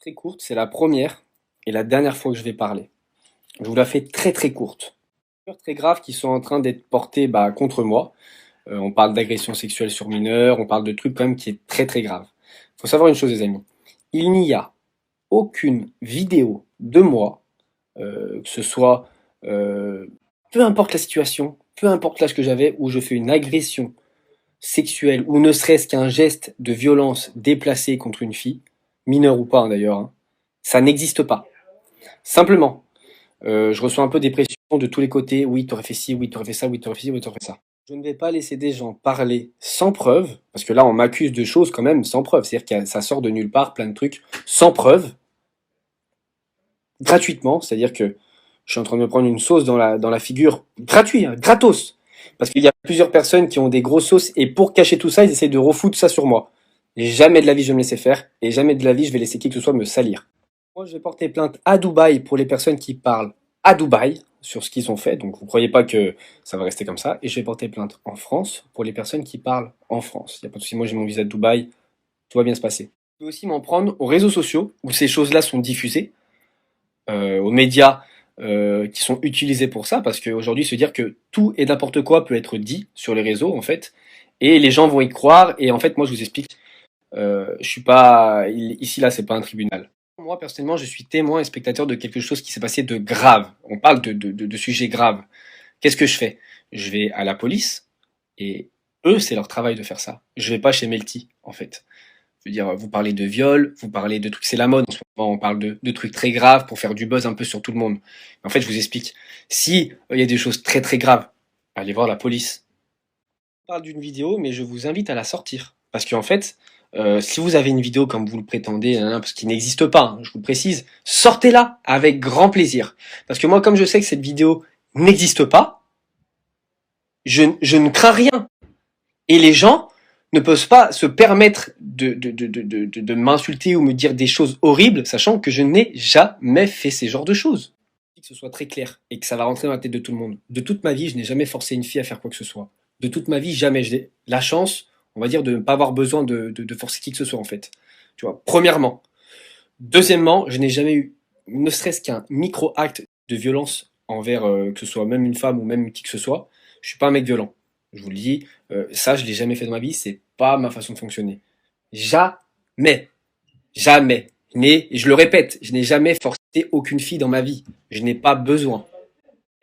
Très courte, c'est la première et la dernière fois que je vais parler. Je vous la fais très très courte. Très graves qui sont en train d'être portés contre moi. On parle d'agression sexuelle sur mineurs, on parle de trucs quand même qui est très très grave. Il faut savoir une chose les amis, il n'y a aucune vidéo de moi, que ce soit, euh, peu importe la situation, peu importe l'âge que j'avais, où je fais une agression sexuelle ou ne serait-ce qu'un geste de violence déplacé contre une fille, mineure ou pas hein, d'ailleurs, hein, ça n'existe pas. Simplement, je reçois un peu des pressions de tous les côtés. Oui, t'aurais fait ci, oui, t'aurais fait ça, oui, t'aurais fait ci, oui, t'aurais fait ça. Je ne vais pas laisser des gens parler sans preuve, parce que là, on m'accuse de choses quand même sans preuve. C'est-à-dire que ça sort de nulle part, plein de trucs, sans preuve, gratuitement. C'est-à-dire que je suis en train de me prendre une sauce dans la figure, gratuit, hein, gratos. Parce qu'il y a plusieurs personnes qui ont des grosses sauces, et pour cacher tout ça, ils essaient de refoutre ça sur moi. Jamais de la vie je vais me laisser faire, et jamais de la vie je vais laisser qui que ce soit me salir. Moi, je vais porter plainte à Dubaï pour les personnes qui parlent à Dubaï sur ce qu'ils ont fait. Donc, vous croyez pas que ça va rester comme ça. Et je vais porter plainte en France pour les personnes qui parlent en France. Il n'y a pas de souci. Moi, j'ai mon visa de Dubaï. Tout va bien se passer. Je peux aussi m'en prendre aux réseaux sociaux où ces choses-là sont diffusées, aux médias qui sont utilisés pour ça. Parce qu'aujourd'hui, se dire que tout et n'importe quoi peut être dit sur les réseaux, en fait. Et les gens vont y croire. Et en fait, moi, je vous explique. Je suis pas ici là, c'est pas un tribunal. Moi personnellement, je suis témoin et spectateur de quelque chose qui s'est passé de grave. On parle de sujets graves. Qu'est-ce que je fais? Je vais à la police et eux, c'est leur travail de faire ça. Je vais pas chez Melty en fait. Je veux dire, vous parlez de viol, vous parlez de trucs, c'est la mode en ce moment. On parle de trucs très graves pour faire du buzz un peu sur tout le monde. En fait, je vous explique. Si il y a des choses très très graves, allez voir la police. Parle d'une vidéo, mais je vous invite à la sortir. Parce qu'en fait, si vous avez une vidéo comme vous le prétendez, hein, parce qu'il n'existe pas, hein, je vous le précise, sortez-la avec grand plaisir. Parce que moi, comme je sais que cette vidéo n'existe pas, je ne crains rien. Et les gens ne peuvent pas se permettre de m'insulter ou me dire des choses horribles, sachant que je n'ai jamais fait ces genres de choses. Que ce soit très clair et que ça va rentrer dans la tête de tout le monde. De toute ma vie, je n'ai jamais forcé une fille à faire quoi que ce soit. De toute ma vie, jamais. J'ai la chance, on va dire, de ne pas avoir besoin de forcer qui que ce soit, en fait. Tu vois, premièrement. Deuxièmement, je n'ai jamais eu, ne serait-ce qu'un micro-acte de violence envers, que ce soit même une femme ou même qui que ce soit. Je suis pas un mec violent. Je vous le dis, ça, je l'ai jamais fait dans ma vie, c'est pas ma façon de fonctionner. Jamais. Jamais. Mais, je le répète, je n'ai jamais forcé aucune fille dans ma vie. Je n'ai pas besoin.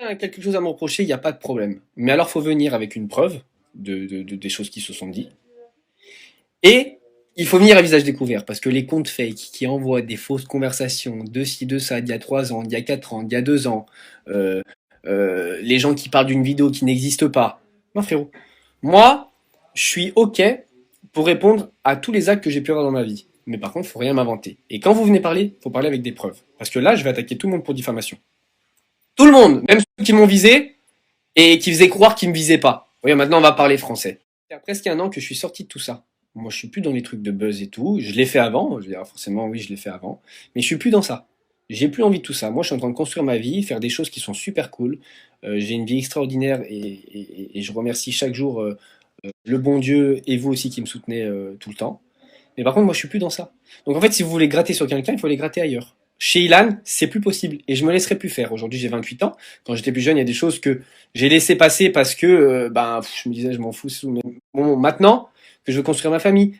Il y a quelque chose à me reprocher, il n'y a pas de problème. Mais alors, faut venir avec une preuve des choses qui se sont dites. Et il faut venir à visage découvert, parce que les comptes fake qui envoient des fausses conversations de ci, de ça, d'il y a 3 ans, d'il y a 4 ans, d'il y a 2 ans, euh, les gens qui parlent d'une vidéo qui n'existe pas. Non, frérot. Moi, je suis OK pour répondre à tous les actes que j'ai pu avoir dans ma vie. Mais par contre, faut rien m'inventer. Et quand vous venez parler, faut parler avec des preuves. Parce que là, je vais attaquer tout le monde pour diffamation. Tout le monde, même ceux qui m'ont visé et qui faisaient croire qu'ils me visaient pas. Oui, maintenant, on va parler français. Il y a presque un an que je suis sorti de tout ça. Moi, je suis plus dans les trucs de buzz et tout. Je l'ai fait avant. Je veux dire, forcément, oui, je l'ai fait avant. Mais je suis plus dans ça. J'ai plus envie de tout ça. Moi, je suis en train de construire ma vie, faire des choses qui sont super cool. J'ai une vie extraordinaire et je remercie chaque jour le bon Dieu et vous aussi qui me soutenez tout le temps. Mais par contre, moi, je suis plus dans ça. Donc en fait, si vous voulez gratter sur quelqu'un, il faut les gratter ailleurs. Chez Ilan, c'est plus possible et je me laisserai plus faire. Aujourd'hui, j'ai 28 ans. Quand j'étais plus jeune, il y a des choses que j'ai laissé passer parce que je me disais, je m'en fous. Mais bon, maintenant que je veux construire ma famille,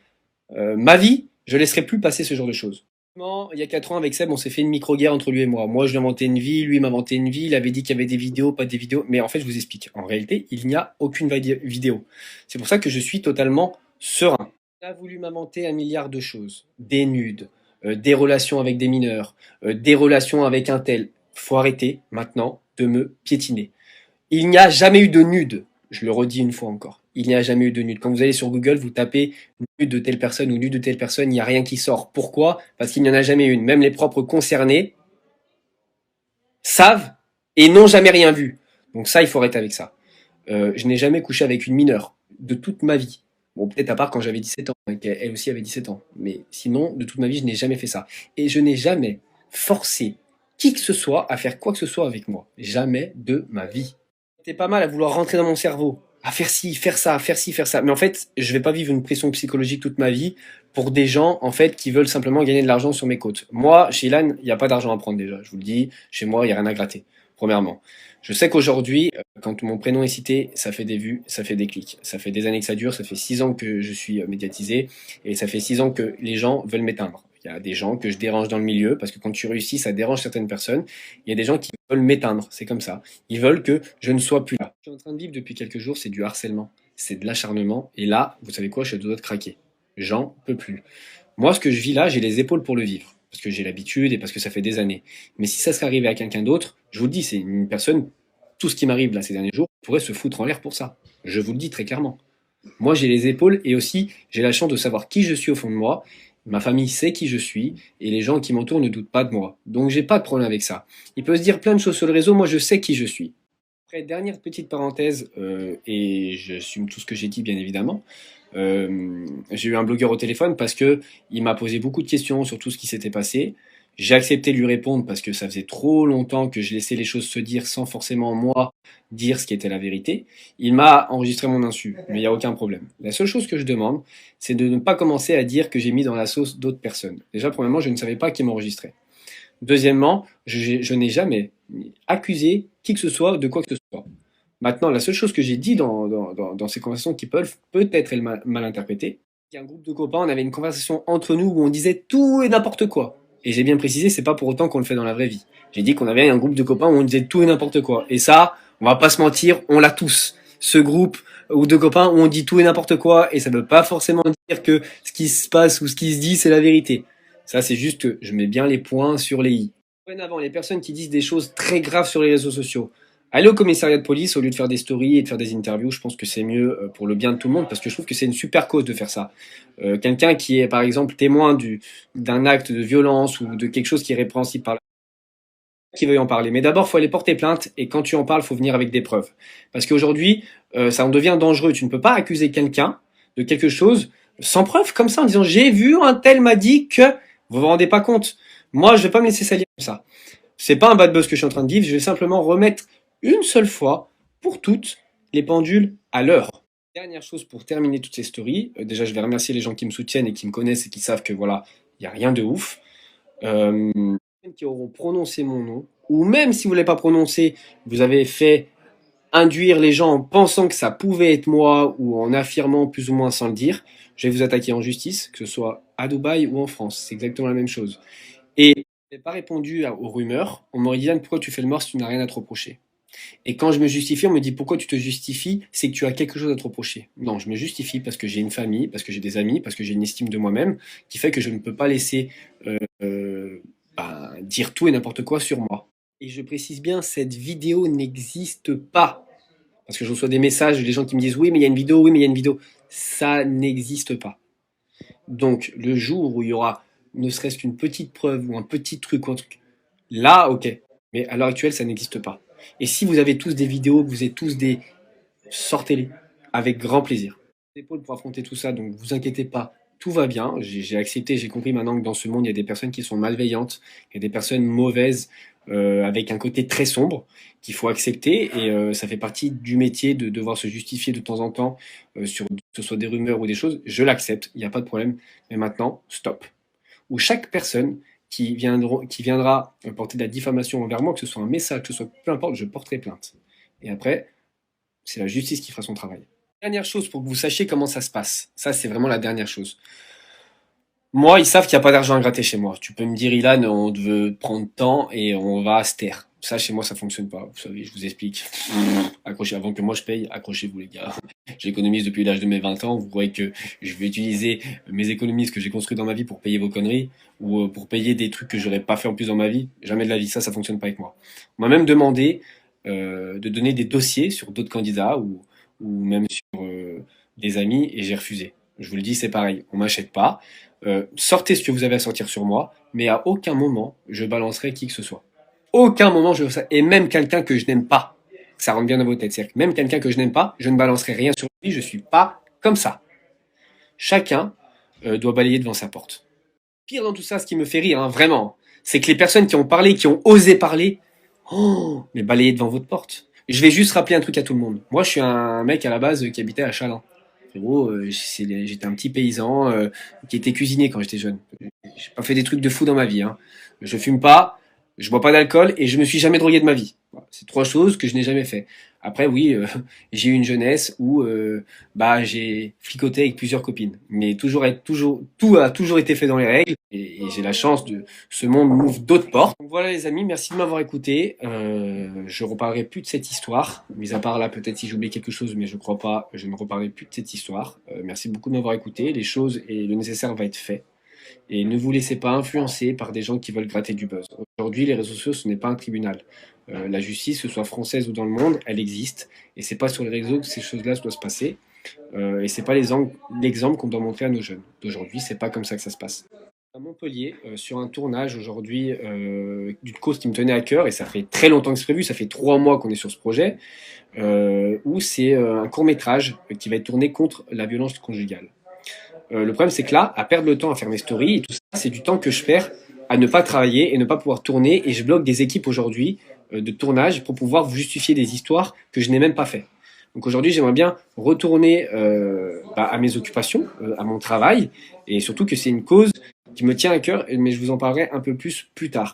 ma vie, je laisserai plus passer ce genre de choses. Il y a 4 ans, avec Seb, on s'est fait une micro-guerre entre lui et moi. Moi, je lui ai inventé une vie, lui m'a inventé une vie, il avait dit qu'il y avait des vidéos, pas des vidéos. Mais en fait, je vous explique. En réalité, il n'y a aucune vidéo. C'est pour ça que je suis totalement serein. Il a voulu m'inventer un milliard de choses. Des nudes, des relations avec des mineurs, des relations avec un tel. Faut arrêter, maintenant, de me piétiner. Il n'y a jamais eu de nude. Je le redis une fois encore. Il n'y a jamais eu de nude. Quand vous allez sur Google, vous tapez nude de telle personne ou nude de telle personne, il n'y a rien qui sort. Pourquoi? Parce qu'il n'y en a jamais une. Même les propres concernés savent et n'ont jamais rien vu. Donc ça, il faut arrêter avec ça. Je n'ai jamais couché avec une mineure de toute ma vie. Bon, peut-être à part quand j'avais 17 ans, et qu'elle aussi avait 17 ans. Mais sinon, de toute ma vie, je n'ai jamais fait ça. Et je n'ai jamais forcé qui que ce soit à faire quoi que ce soit avec moi. Jamais de ma vie. C'était pas mal à vouloir rentrer dans mon cerveau. à faire ci, faire ça, faire ci, faire ça. Mais en fait, je vais pas vivre une pression psychologique toute ma vie pour des gens, en fait, qui veulent simplement gagner de l'argent sur mes côtes. Moi, chez Ilan, il n'y a pas d'argent à prendre déjà. Je vous le dis, chez moi, il n'y a rien à gratter. Premièrement. Je sais qu'aujourd'hui, quand mon prénom est cité, ça fait des vues, ça fait des clics. Ça fait des années que ça dure, ça fait 6 ans que je suis médiatisé, et ça fait 6 ans que les gens veulent m'éteindre. Il y a des gens que je dérange dans le milieu, parce que quand tu réussis, ça dérange certaines personnes. Il y a des gens qui veulent m'éteindre, c'est comme ça. Ils veulent que je ne sois plus là. Ce que je suis en train de vivre depuis quelques jours, c'est du harcèlement, c'est de l'acharnement, et là, vous savez quoi, je suis à deux doigts de craquer. J'en peux plus. Moi, ce que je vis là, j'ai les épaules pour le vivre, parce que j'ai l'habitude et parce que ça fait des années. Mais si ça serait arrivé à quelqu'un d'autre, je vous le dis, c'est une personne, tout ce qui m'arrive là ces derniers jours, pourrait se foutre en l'air pour ça. Je vous le dis très clairement. Moi, j'ai les épaules et aussi, j'ai la chance de savoir qui je suis au fond de moi. Ma famille sait qui je suis et les gens qui m'entourent ne doutent pas de moi. Donc, j'ai pas de problème avec ça. Il peut se dire plein de choses sur le réseau, moi, je sais qui je suis. Après, dernière petite parenthèse, et j'assume tout ce que j'ai dit, bien évidemment. J'ai eu un blogueur au téléphone parce que il m'a posé beaucoup de questions sur tout ce qui s'était passé. J'ai accepté de lui répondre parce que ça faisait trop longtemps que je laissais les choses se dire sans forcément moi dire ce qui était la vérité. Il m'a enregistré mon insu, mais il n'y a aucun problème. La seule chose que je demande, c'est de ne pas commencer à dire que j'ai mis dans la sauce d'autres personnes. Déjà, premièrement, je ne savais pas qui m'enregistrait. Deuxièmement, je n'ai jamais accusé qui que ce soit de quoi que ce soit. Maintenant, la seule chose que j'ai dit dans ces conversations qui peuvent peut-être être mal interprétées, il y a un groupe de copains, on avait une conversation entre nous où on disait tout et n'importe quoi. Et j'ai bien précisé, c'est pas pour autant qu'on le fait dans la vraie vie. J'ai dit qu'on avait un groupe de copains où on disait tout et n'importe quoi. Et ça, on va pas se mentir, on l'a tous. Ce groupe ou de copains où on dit tout et n'importe quoi, et ça veut pas forcément dire que ce qui se passe ou ce qui se dit, c'est la vérité. Ça, c'est juste que je mets bien les points sur les i. Dorénavant, les personnes qui disent des choses très graves sur les réseaux sociaux, allez au commissariat de police au lieu de faire des stories et de faire des interviews. Je pense que c'est mieux pour le bien de tout le monde parce que je trouve que c'est une super cause de faire ça. Quelqu'un qui est par exemple témoin d'un acte de violence ou de quelque chose qui est répréhensible par qui veuille en parler. Mais d'abord, faut aller porter plainte et quand tu en parles, faut venir avec des preuves. Parce qu'aujourd'hui, ça en devient dangereux. Tu ne peux pas accuser quelqu'un de quelque chose sans preuve comme ça en disant j'ai vu un tel m'a dit que vous vous rendez pas compte. Moi, je vais pas me laisser salir comme ça. C'est pas un bad buzz que je suis en train de vivre. Je vais simplement remettre une seule fois pour toutes les pendules à l'heure. Dernière chose pour terminer toutes ces stories. Déjà, je vais remercier les gens qui me soutiennent et qui me connaissent et qui savent que voilà, il y a rien de ouf. Euh, qui auront prononcé mon nom, ou même si vous ne l'avez pas prononcé, vous avez fait induire les gens en pensant que ça pouvait être moi, ou en affirmant plus ou moins sans le dire, je vais vous attaquer en justice, que ce soit à Dubaï ou en France. C'est exactement la même chose. Et je n'ai pas répondu aux rumeurs. On m'aurait dit, Yann, pourquoi tu fais le mort si tu n'as rien à te reprocher? Et quand je me justifie, on me dit pourquoi tu te justifies, c'est que tu as quelque chose à te reprocher. Non, je me justifie parce que j'ai une famille, parce que j'ai des amis, parce que j'ai une estime de moi-même qui fait que je ne peux pas laisser dire tout et n'importe quoi sur moi. Et je précise bien, cette vidéo n'existe pas. Parce que je reçois des messages des gens qui me disent oui, mais il y a une vidéo, oui, mais il y a une vidéo. Ça n'existe pas. Donc, le jour où il y aura ne serait-ce qu'une petite preuve ou un petit truc ou un truc, là, ok. Mais à l'heure actuelle, ça n'existe pas. Et si vous avez tous des vidéos, que vous êtes tous des... Sortez-les. Avec grand plaisir. Épaules pour affronter tout ça, donc vous inquiétez pas. Tout va bien. J'ai accepté, j'ai compris maintenant que dans ce monde, il y a des personnes qui sont malveillantes, il y a des personnes mauvaises, avec un côté très sombre, qu'il faut accepter. Et ça fait partie du métier de devoir se justifier de temps en temps sur que ce soit des rumeurs ou des choses. Je l'accepte, il n'y a pas de problème. Mais maintenant, stop. Où chaque personne qui viendra porter de la diffamation envers moi, que ce soit un message, que ce soit peu importe, je porterai plainte. Et après, c'est la justice qui fera son travail. Dernière chose pour que vous sachiez comment ça se passe. Ça, c'est vraiment la dernière chose. Moi, ils savent qu'il n'y a pas d'argent à gratter chez moi. Tu peux me dire, Ilan, on veut prendre temps et on va se taire. Ça, chez moi, ça fonctionne pas. Vous savez, je vous explique. Accrochez, avant que moi je paye, accrochez-vous, les gars. J'économise depuis l'âge de mes 20 ans. Vous croyez que je vais utiliser mes économies, ce que j'ai construit dans ma vie pour payer vos conneries ou pour payer des trucs que j'aurais pas fait en plus dans ma vie? Jamais de la vie. Ça fonctionne pas avec moi. On m'a même demandé de donner des dossiers sur d'autres candidats ou même sur des amis et j'ai refusé. Je vous le dis, c'est pareil. On m'achète pas. Sortez ce que vous avez à sortir sur moi, mais à aucun moment je balancerai qui que ce soit. Aucun moment je ça. Et même quelqu'un que je n'aime pas, ça rentre bien dans vos têtes. C'est-à-dire que même quelqu'un que je n'aime pas, je ne balancerai rien sur lui. Je suis pas comme ça. Chacun doit balayer devant sa porte. Pire dans tout ça, ce qui me fait rire, hein, vraiment, c'est que les personnes qui ont parlé, qui ont osé parler, oh, mais balayez devant votre porte. Je vais juste rappeler un truc à tout le monde. Moi, je suis un mec à la base qui habitait à Châlons. Frérot, j'étais un petit paysan qui était cuisinier quand j'étais jeune. J'ai pas fait des trucs de fou dans ma vie, hein. Je fume pas, je bois pas d'alcool et je me suis jamais drogué de ma vie. Voilà, c'est trois choses que je n'ai jamais fait. Après, oui, j'ai eu une jeunesse où bah j'ai fricoté avec plusieurs copines, mais tout a toujours été fait dans les règles et j'ai la chance de ce monde m'ouvre d'autres portes. Donc voilà les amis, merci de m'avoir écouté. Je reparlerai plus de cette histoire, mis à part là peut-être si j'ai oublié quelque chose, mais je crois pas. Je ne reparlerai plus de cette histoire. Merci beaucoup de m'avoir écouté. Les choses et le nécessaire va être fait. Et ne vous laissez pas influencer par des gens qui veulent gratter du buzz. Aujourd'hui, les réseaux sociaux, ce n'est pas un tribunal. La justice, que ce soit française ou dans le monde, elle existe. Et c'est pas sur les réseaux que ces choses-là doivent se passer. Et c'est pas l'exemple qu'on doit montrer à nos jeunes d'aujourd'hui. C'est pas comme ça que ça se passe. À Montpellier, sur un tournage aujourd'hui d'une cause qui me tenait à cœur, et ça fait très longtemps que c'est prévu, ça fait 3 mois qu'on est sur ce projet, où c'est un court métrage qui va être tourné contre la violence conjugale. Le problème, c'est que là, à perdre le temps à faire mes stories et tout ça, c'est du temps que je perds à ne pas travailler et ne pas pouvoir tourner. Et je bloque des équipes aujourd'hui de tournage pour pouvoir vous justifier des histoires que je n'ai même pas fait. Donc aujourd'hui, j'aimerais bien retourner à mes occupations, à mon travail, et surtout que c'est une cause qui me tient à cœur, mais je vous en parlerai un peu plus tard.